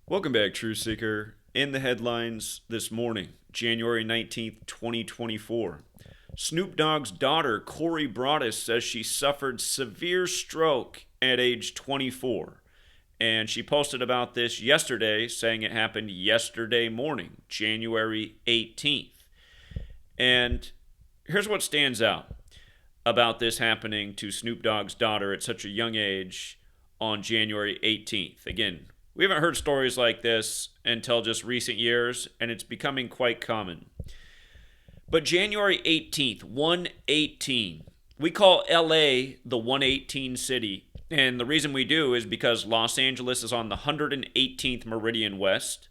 Welcome back, True Seeker. In the headlines this morning, January 19th, 2024. Snoop Dogg's daughter, Cori Broadus, says she suffered severe stroke at age 24. And she posted about this yesterday, saying it happened yesterday morning, January 18th. And here's what stands out about this happening to Snoop Dogg's daughter at such a young age on January 18th. Again, we haven't heard stories like this until just recent years, and it's becoming quite common. But January 18th, 118, we call LA the 118 city. And the reason we do is because Los Angeles is on the 118th meridian west.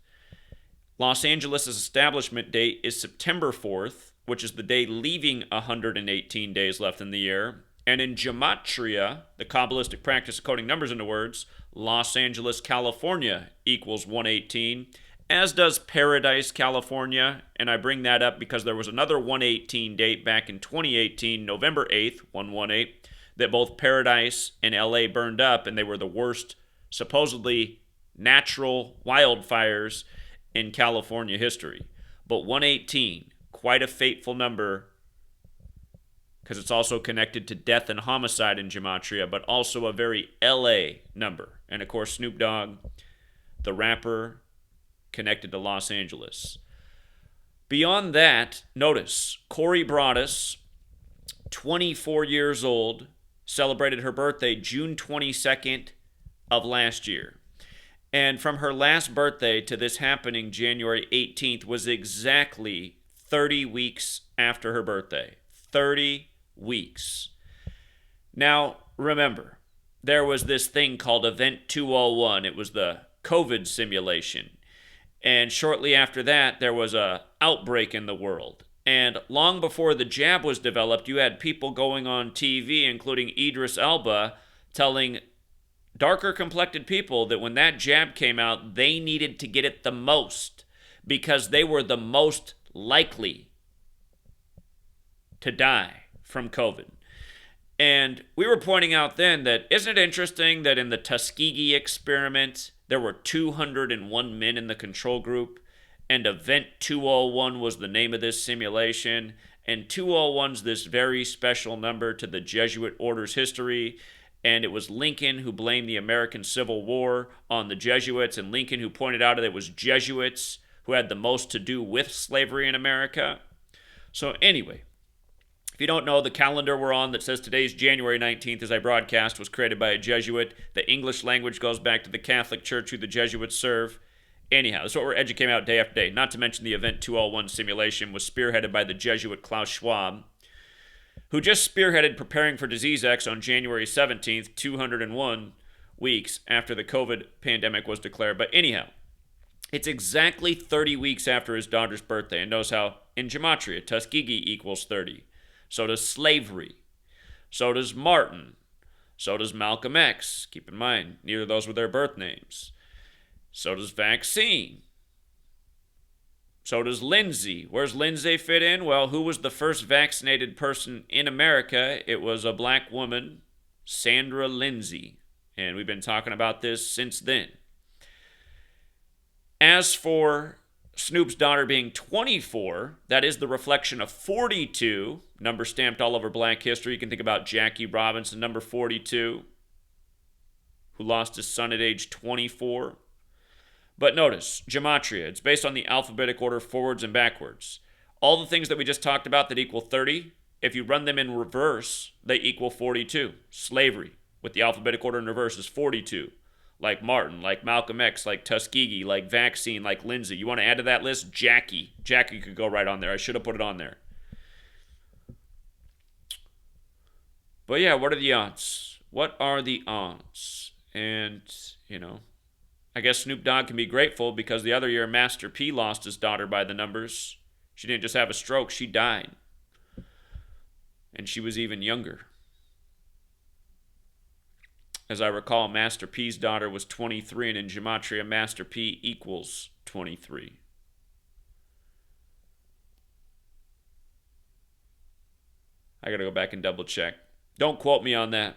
Los Angeles' establishment date is September 4th, which is the day leaving 118 days left in the year. And in Gematria, the Kabbalistic practice of coding numbers into words, Los Angeles, California equals 118, as does Paradise, California. And I bring that up because there was another 118 date back in 2018, November 8th, 118, that both Paradise and LA burned up, and they were the worst, supposedly natural wildfires in California history. But 118, quite a fateful number, because it's also connected to death and homicide in Gematria, but also a very LA number. And of course, Snoop Dogg, the rapper, connected to Los Angeles. Beyond that, notice Cori Broadus, 24 years old, celebrated her birthday June 22nd of last year. And from her last birthday to this happening January 18th was exactly 30 weeks after her birthday. 30 weeks. Now, remember, there was this thing called Event 201. It was the COVID simulation. And shortly after that, there was a outbreak in the world. And long before the jab was developed, you had people going on TV, including Idris Elba, telling darker complected people that when that jab came out, they needed to get it the most because they were the most likely to die from COVID. And we were pointing out then that isn't it interesting that in the Tuskegee experiment, there were 201 men in the control group, and Event 201 was the name of this simulation, and 201's this very special number to the Jesuit order's history, and it was Lincoln who blamed the American Civil War on the Jesuits, and Lincoln who pointed out that it was Jesuits who had the most to do with slavery in America. So anyway, if you don't know, the calendar we're on that says today's January 19th as I broadcast was created by a Jesuit. The English language goes back to the Catholic Church who the Jesuits serve. Anyhow, that's what we're educating out day after day. Not to mention the Event 201 simulation was spearheaded by the Jesuit Klaus Schwab, who just spearheaded Preparing for Disease X on January 17th, 201 weeks after the COVID pandemic was declared. But anyhow, it's exactly 30 weeks after his daughter's birthday. And notice how in Gematria, Tuskegee equals 30. So does slavery. So does Martin. So does Malcolm X. Keep in mind, neither of those were their birth names. So does vaccine. So does Lindsay. Where's Lindsay fit in? Well, who was the first vaccinated person in America? It was a black woman, Sandra Lindsay. And we've been talking about this since then. As for Snoop's daughter being 24, that is the reflection of 42, number stamped all over black history. You can think about Jackie Robinson, number 42, who lost his son at age 24. But notice, Gematria, it's based on the alphabetic order forwards and backwards. All the things that we just talked about that equal 30, if you run them in reverse, they equal 42. Slavery, with the alphabetic order in reverse, is 42. Like Martin, like Malcolm X, like Tuskegee, like vaccine, like Lindsay. You want to add to that list? Jackie. Jackie could go right on there. I should have put it on there. But yeah, what are the odds? What are the odds? And, I guess Snoop Dogg can be grateful because the other year Master P lost his daughter by the numbers. She didn't just have a stroke, she died. And she was even younger. As I recall, Master P's daughter was 23, and in Gematria, Master P equals 23. I gotta go back and double check. Don't quote me on that.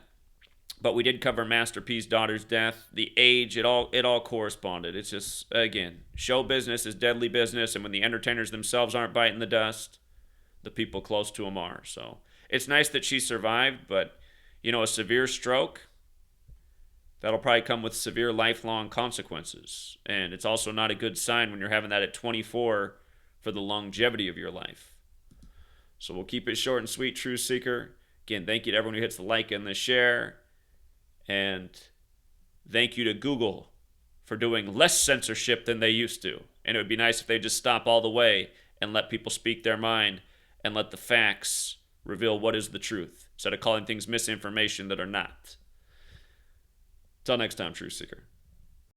But we did cover Master P's daughter's death, the age, it all corresponded. It's just, again, show business is deadly business, and when the entertainers themselves aren't biting the dust, the people close to them are. So it's nice that she survived, but a severe stroke, that'll probably come with severe lifelong consequences. And it's also not a good sign when you're having that at 24 for the longevity of your life. So we'll keep it short and sweet, Truth Seeker. Again, thank you to everyone who hits the like and the share. And thank you to Google for doing less censorship than they used to. And it would be nice if they just stop all the way and let people speak their mind and let the facts reveal what is the truth instead of calling things misinformation that are not. Till next time, Truth Seeker.